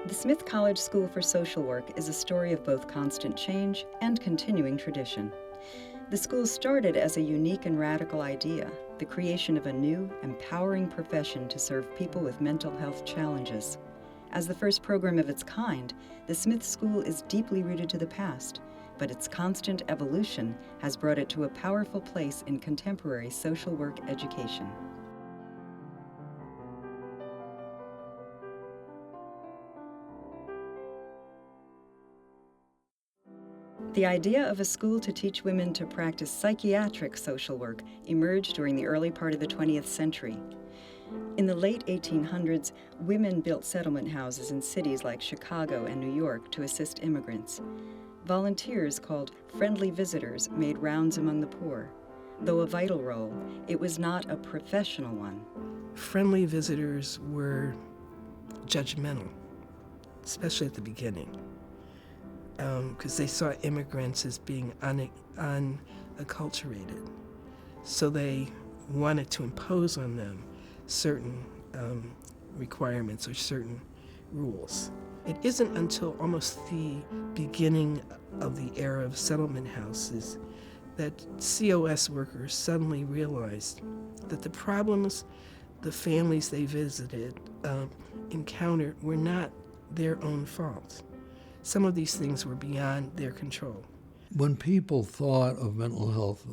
The Smith College School for Social Work is a story of both constant change and continuing tradition. The school started as a unique and radical idea, the creation of a new, empowering profession to serve people with mental health challenges. As the first program of its kind, the Smith School is deeply rooted to the past, but its constant evolution has brought it to a powerful place in contemporary social work education. The idea of a school to teach women to practice psychiatric social work emerged during the early part of the 20th century. In the late 1800s, women built settlement houses in cities like Chicago and New York to assist immigrants. Volunteers called friendly visitors made rounds among the poor. Though a vital role, it was not a professional one. Friendly visitors were judgmental, especially at the beginning, because they saw immigrants as being unacculturated. So they wanted to impose on them certain requirements or certain rules. It isn't until almost the beginning of the era of settlement houses that COS workers suddenly realized that the problems the families they visited encountered were not their own fault. Some of these things were beyond their control. When people thought of mental health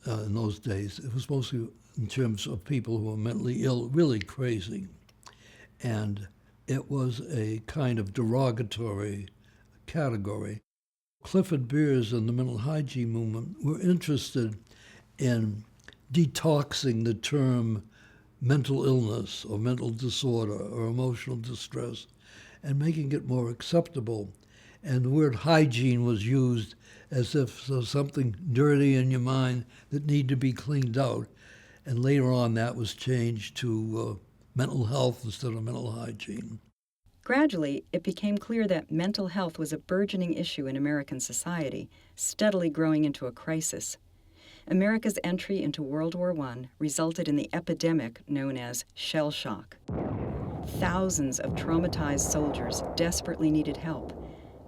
in those days, it was mostly in terms of people who were mentally ill, really crazy. And it was a kind of derogatory category. Clifford Beers and the mental hygiene movement were interested in detoxing the term mental illness or mental disorder or emotional distress and making it more acceptable. And the word hygiene was used as if there was something dirty in your mind that needed to be cleaned out. And later on, that was changed to mental health instead of mental hygiene. Gradually, it became clear that mental health was a burgeoning issue in American society, steadily growing into a crisis. America's entry into World War I resulted in the epidemic known as shell shock. Thousands of traumatized soldiers desperately needed help.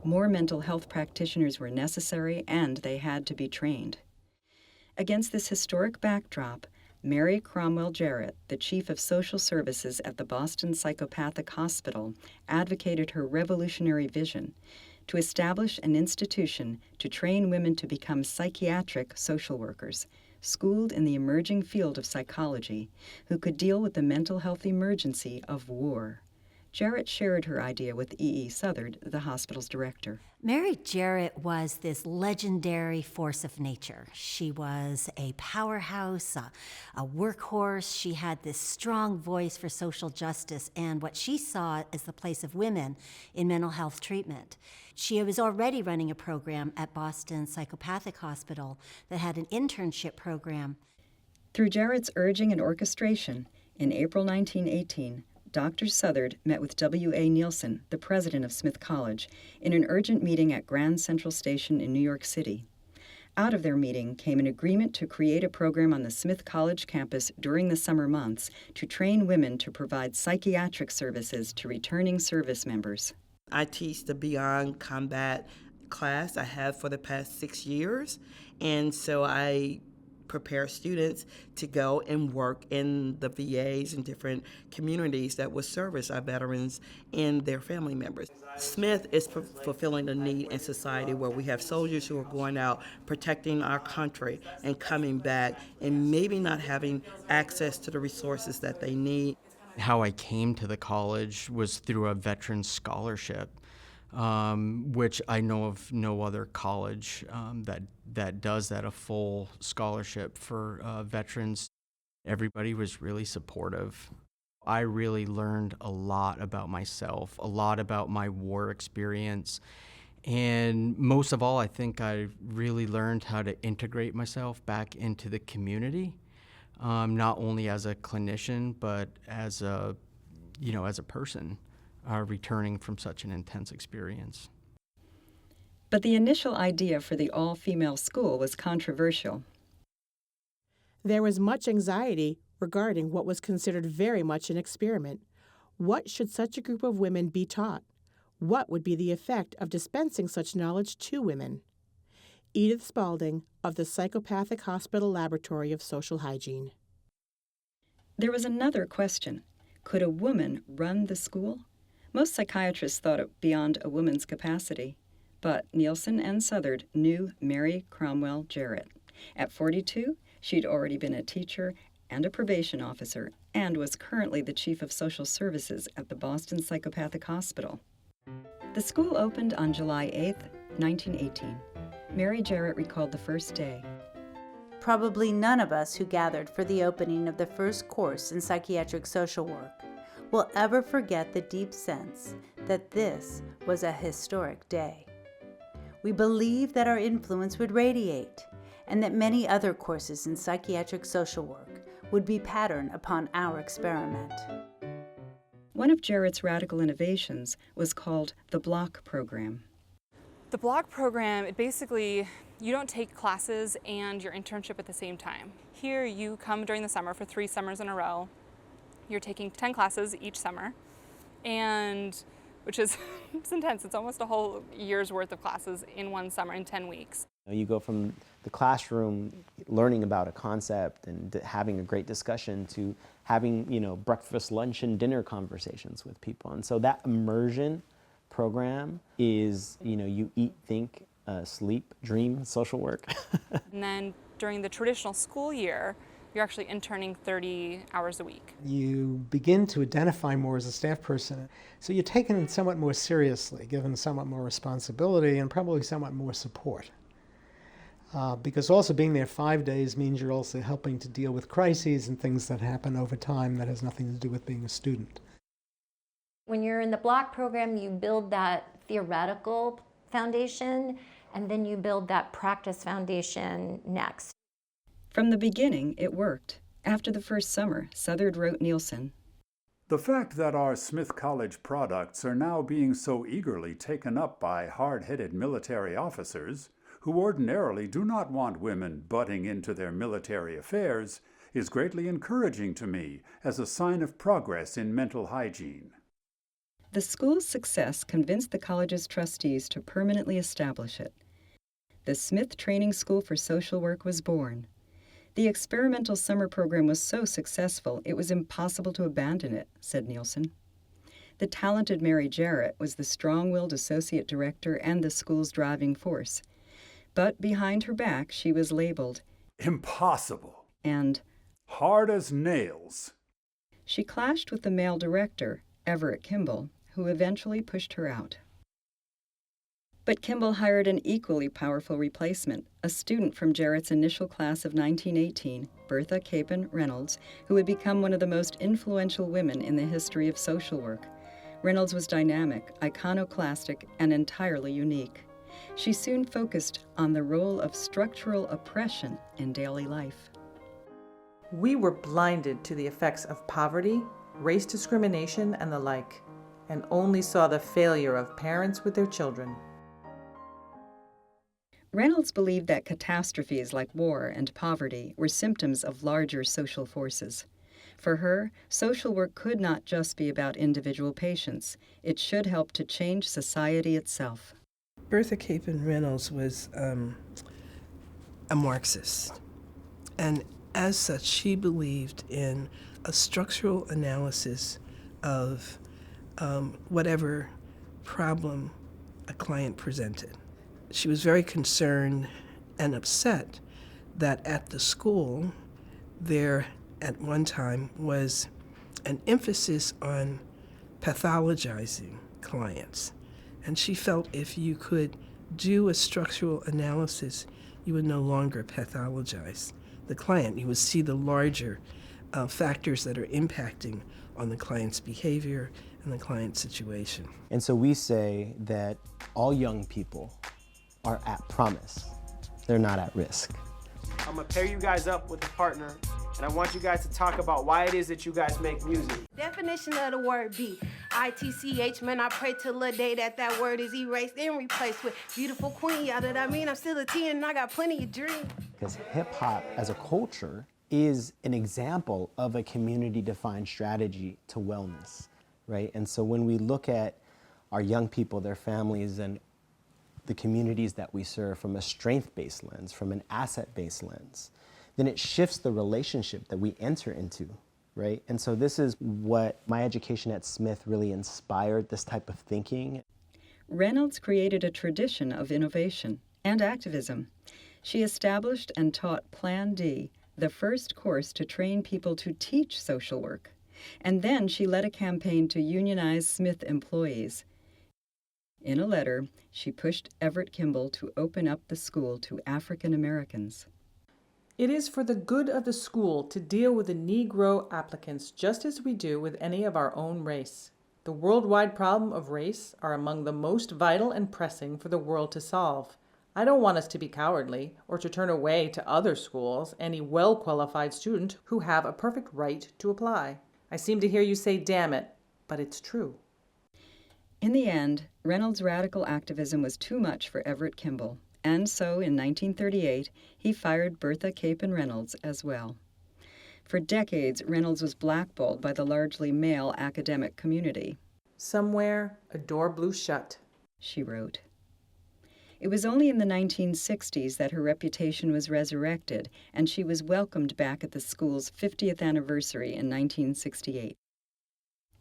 More mental health practitioners were necessary, and they had to be trained. Against this historic backdrop, Mary Cromwell Jarrett, the chief of social services at the Boston Psychopathic Hospital, advocated her revolutionary vision to establish an institution to train women to become psychiatric social workers, schooled in the emerging field of psychology, who could deal with the mental health emergency of war. Jarrett shared her idea with E.E. Southard, the hospital's director. Mary Jarrett was this legendary force of nature. She was a powerhouse, a workhorse. She had this strong voice for social justice and what she saw as the place of women in mental health treatment. She was already running a program at Boston Psychopathic Hospital that had an internship program. Through Jarrett's urging and orchestration, in April 1918, Dr. Southard met with W.A. Nielsen, the president of Smith College, in an urgent meeting at Grand Central Station in New York City. Out of their meeting came an agreement to create a program on the Smith College campus during the summer months to train women to provide psychiatric services to returning service members. I teach the Beyond Combat class I have for the past 6 years, and so I prepare students to go and work in the VAs and different communities that will service our veterans and their family members. Smith is fulfilling a need in society where we have soldiers who are going out protecting our country and coming back and maybe not having access to the resources that they need. How I came to the college was through a veteran scholarship, which I know of no other college that does that, a full scholarship for veterans. Everybody was really supportive. I really learned a lot about myself, a lot about my war experience, and most of all, I think I really learned how to integrate myself back into the community, not only as a clinician, but as a person returning from such an intense experience. But the initial idea for the all-female school was controversial. There was much anxiety regarding what was considered very much an experiment. What should such a group of women be taught? What would be the effect of dispensing such knowledge to women? Edith Spaulding of the Psychopathic Hospital Laboratory of Social Hygiene. There was another question. Could a woman run the school? Most psychiatrists thought it beyond a woman's capacity. But Nielsen and Southard knew Mary Cromwell Jarrett. At 42, she'd already been a teacher and a probation officer and was currently the chief of social services at the Boston Psychopathic Hospital. The school opened on July 8, 1918. Mary Jarrett recalled the first day. Probably none of us who gathered for the opening of the first course in psychiatric social work will ever forget the deep sense that this was a historic day. We believed that our influence would radiate and that many other courses in psychiatric social work would be patterned upon our experiment. One of Jarrett's radical innovations was called the block program. The block program, it basically, you don't take classes and your internship at the same time. Here you come during the summer for 3 summers in a row. You're taking 10 classes each summer, and which is it's intense. It's almost a whole year's worth of classes in one summer in 10 weeks. You go from the classroom learning about a concept and having a great discussion to having, breakfast, lunch, and dinner conversations with people. And so that immersion program is, you eat, think, sleep, dream, social work. And then during the traditional school year, you're actually interning 30 hours a week. You begin to identify more as a staff person. So you're taken somewhat more seriously, given somewhat more responsibility and probably somewhat more support. Because also being there 5 days means you're also helping to deal with crises and things that happen over time that has nothing to do with being a student. When you're in the block program, you build that theoretical foundation, and then you build that practice foundation next. From the beginning, it worked. After the first summer, Southard wrote Nielsen, "The fact that our Smith College products are now being so eagerly taken up by hard-headed military officers who ordinarily do not want women butting into their military affairs is greatly encouraging to me as a sign of progress in mental hygiene." The school's success convinced the college's trustees to permanently establish it. The Smith Training School for Social Work was born. The experimental summer program was so successful, it was impossible to abandon it, said Nielsen. The talented Mary Jarrett was the strong-willed associate director and the school's driving force. But behind her back, she was labeled "Impossible" and "hard as nails." She clashed with the male director, Everett Kimball, who eventually pushed her out. But Kimball hired an equally powerful replacement, a student from Jarrett's initial class of 1918, Bertha Capon Reynolds, who would become one of the most influential women in the history of social work. Reynolds was dynamic, iconoclastic, and entirely unique. She soon focused on the role of structural oppression in daily life. We were blinded to the effects of poverty, race discrimination, and the like, and only saw the failure of parents with their children. Reynolds believed that catastrophes like war and poverty were symptoms of larger social forces. For her, social work could not just be about individual patients. It should help to change society itself. Bertha Capon Reynolds was a Marxist, and as such, she believed in a structural analysis of whatever problem a client presented. She was very concerned and upset that at the school there at one time was an emphasis on pathologizing clients. And she felt if you could do a structural analysis, you would no longer pathologize the client. You would see the larger factors that are impacting on the client's behavior and the client's situation. And so we say that all young people are at promise. They're not at risk. I'm gonna pair you guys up with a partner, and I want you guys to talk about why it is that you guys make music. Definition of the word be ITCH, man, I pray till the day that word is erased and replaced with beautiful queen, y'all know what I mean? I'm still a teen and I got plenty of dreams. Because hip hop as a culture is an example of a community-defined strategy to wellness, right? And so when we look at our young people, their families, and the communities that we serve from a strength-based lens, from an asset-based lens, then it shifts the relationship that we enter into, right? And so this is what my education at Smith really inspired, this type of thinking. Reynolds created a tradition of innovation and activism. She established and taught Plan D, the first course to train people to teach social work. And then she led a campaign to unionize Smith employees. In a letter, she pushed Everett Kimball to open up the school to African Americans. It is for the good of the school to deal with the Negro applicants just as we do with any of our own race. The worldwide problem of race are among the most vital and pressing for the world to solve. I don't want us to be cowardly or to turn away to other schools any well-qualified student who have a perfect right to apply. I seem to hear you say, damn it, but it's true. In the end, Reynolds' radical activism was too much for Everett Kimball, and so in 1938, he fired Bertha Capon Reynolds as well. For decades, Reynolds was blackballed by the largely male academic community. Somewhere, a door blew shut, she wrote. It was only in the 1960s that her reputation was resurrected, and she was welcomed back at the school's 50th anniversary in 1968.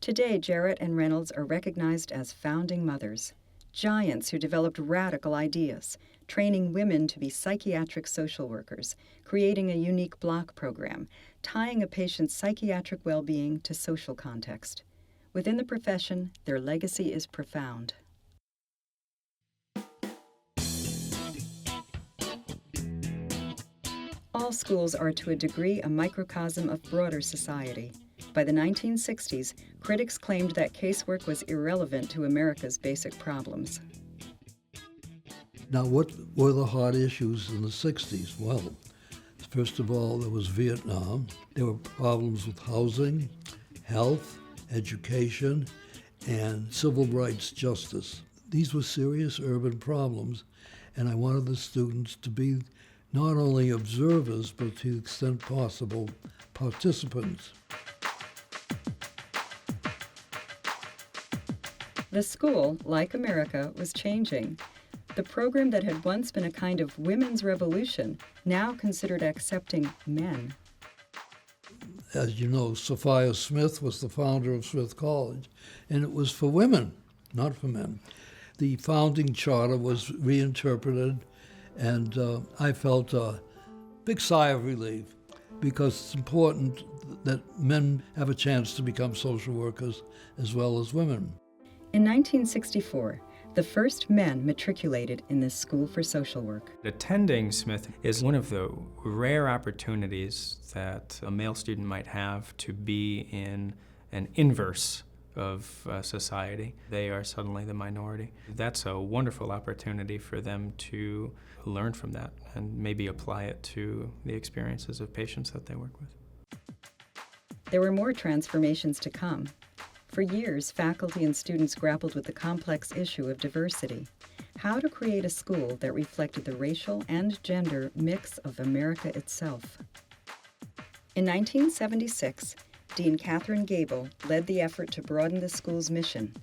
Today, Jarrett and Reynolds are recognized as founding mothers, giants who developed radical ideas, training women to be psychiatric social workers, creating a unique block program, tying a patient's psychiatric well-being to social context. Within the profession, their legacy is profound. All schools are to a degree a microcosm of broader society. By the 1960s, critics claimed that casework was irrelevant to America's basic problems. Now, what were the hot issues in the 60s? Well, first of all, there was Vietnam. There were problems with housing, health, education, and civil rights justice. These were serious urban problems, and I wanted the students to be not only observers, but to the extent possible, participants. The school, like America, was changing. The program that had once been a kind of women's revolution now considered accepting men. As you know, Sophia Smith was the founder of Smith College, and it was for women, not for men. The founding charter was reinterpreted, and I felt a big sigh of relief because it's important that men have a chance to become social workers as well as women. In 1964, the first men matriculated in this school for social work. Attending Smith is one of the rare opportunities that a male student might have to be in an inverse of society. They are suddenly the minority. That's a wonderful opportunity for them to learn from that and maybe apply it to the experiences of patients that they work with. There were more transformations to come. For years, faculty and students grappled with the complex issue of diversity. How to create a school that reflected the racial and gender mix of America itself. In 1976, Dean Catherine Gable led the effort to broaden the school's mission.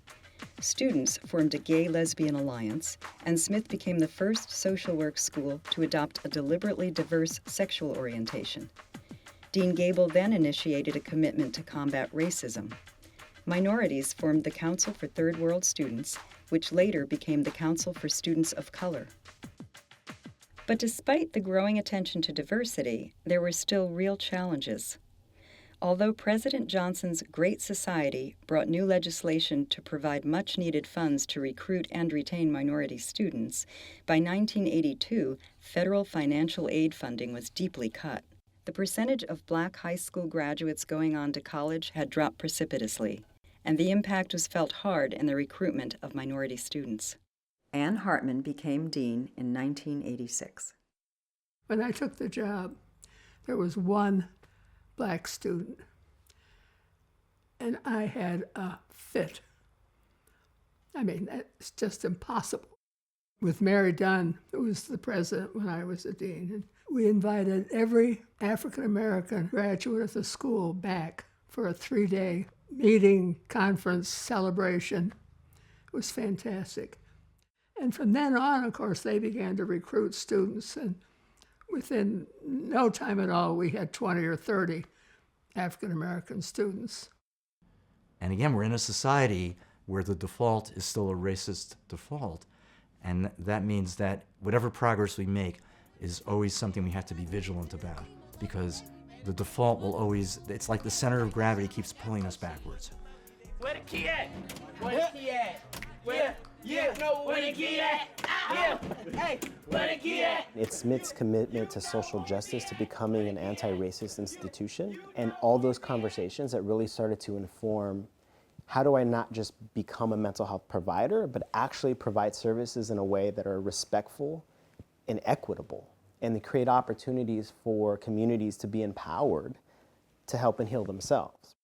Students formed a gay-lesbian alliance, and Smith became the first social work school to adopt a deliberately diverse sexual orientation. Dean Gable then initiated a commitment to combat racism. Minorities formed the Council for Third World Students, which later became the Council for Students of Color. But despite the growing attention to diversity, there were still real challenges. Although President Johnson's Great Society brought new legislation to provide much-needed funds to recruit and retain minority students, by 1982, federal financial aid funding was deeply cut. The percentage of black high school graduates going on to college had dropped precipitously, and the impact was felt hard in the recruitment of minority students. Ann Hartman became dean in 1986. When I took the job, there was one black student, and I had a fit. I mean, it's just impossible. With Mary Dunn, who was the president when I was a dean, and we invited every African-American graduate of the school back for a 3-day meeting, conference, celebration It was fantastic. And from then on, of course, they began to recruit students, and within no time at all, we had 20 or 30 African-American students. And again, we're in a society where the default is still a racist default. And that means that whatever progress we make is always something we have to be vigilant about, because the default will always, it's like the center of gravity keeps pulling us backwards. Where the key at? Where the key at? Where? Yeah, no, where the key at? Yeah, hey, where the key at? It's Smith's commitment to social justice, to becoming an anti-racist institution, and all those conversations that really started to inform how do I not just become a mental health provider, but actually provide services in a way that are respectful and equitable, and to create opportunities for communities to be empowered to help and heal themselves.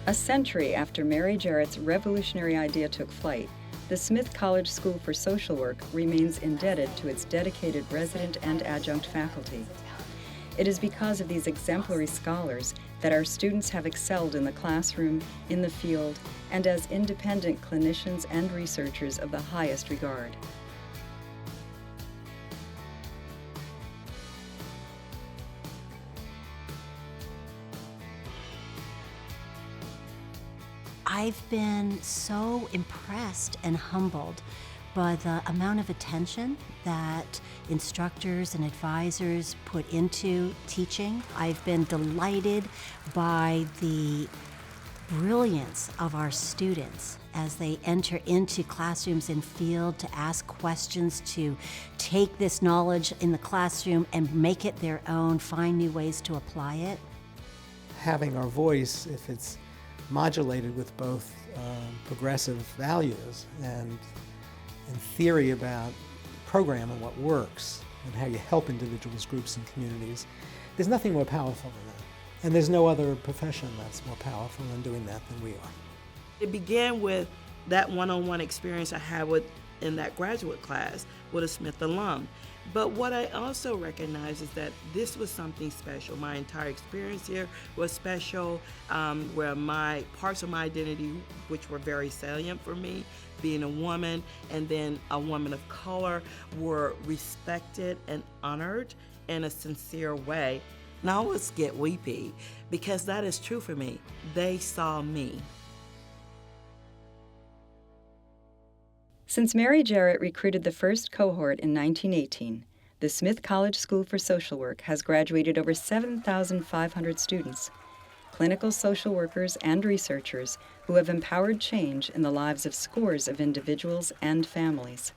A century after Mary Jarrett's revolutionary idea took flight, the Smith College School for Social Work remains indebted to its dedicated resident and adjunct faculty. It is because of these exemplary scholars that our students have excelled in the classroom, in the field, and as independent clinicians and researchers of the highest regard. I've been so impressed and humbled by the amount of attention that instructors and advisors put into teaching. I've been delighted by the brilliance of our students as they enter into classrooms and field to ask questions, to take this knowledge in the classroom and make it their own, find new ways to apply it. Having our voice, if it's modulated with both progressive values and theory about program and what works and how you help individuals, groups, and communities, there's nothing more powerful than that. And there's no other profession that's more powerful than doing that than we are. It began with that one-on-one experience I had in that graduate class with a Smith alum. But what I also recognize is that this was something special. My entire experience here was special, where my parts of my identity, which were very salient for me, being a woman and then a woman of color, were respected and honored in a sincere way. And I always get weepy because that is true for me. They saw me. Since Mary Jarrett recruited the first cohort in 1918, the Smith College School for Social Work has graduated over 7,500 students, clinical social workers and researchers who have empowered change in the lives of scores of individuals and families.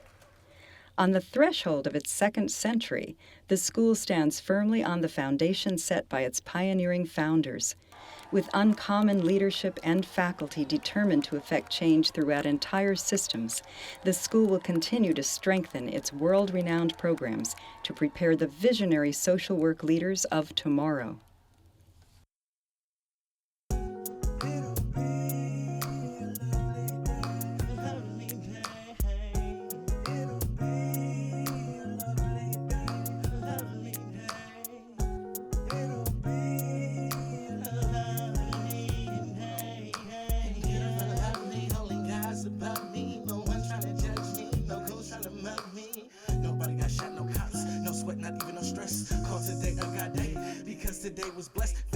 On the threshold of its second century, the school stands firmly on the foundation set by its pioneering founders. With uncommon leadership and faculty determined to effect change throughout entire systems, the school will continue to strengthen its world-renowned programs to prepare the visionary social work leaders of tomorrow. Today was blessed.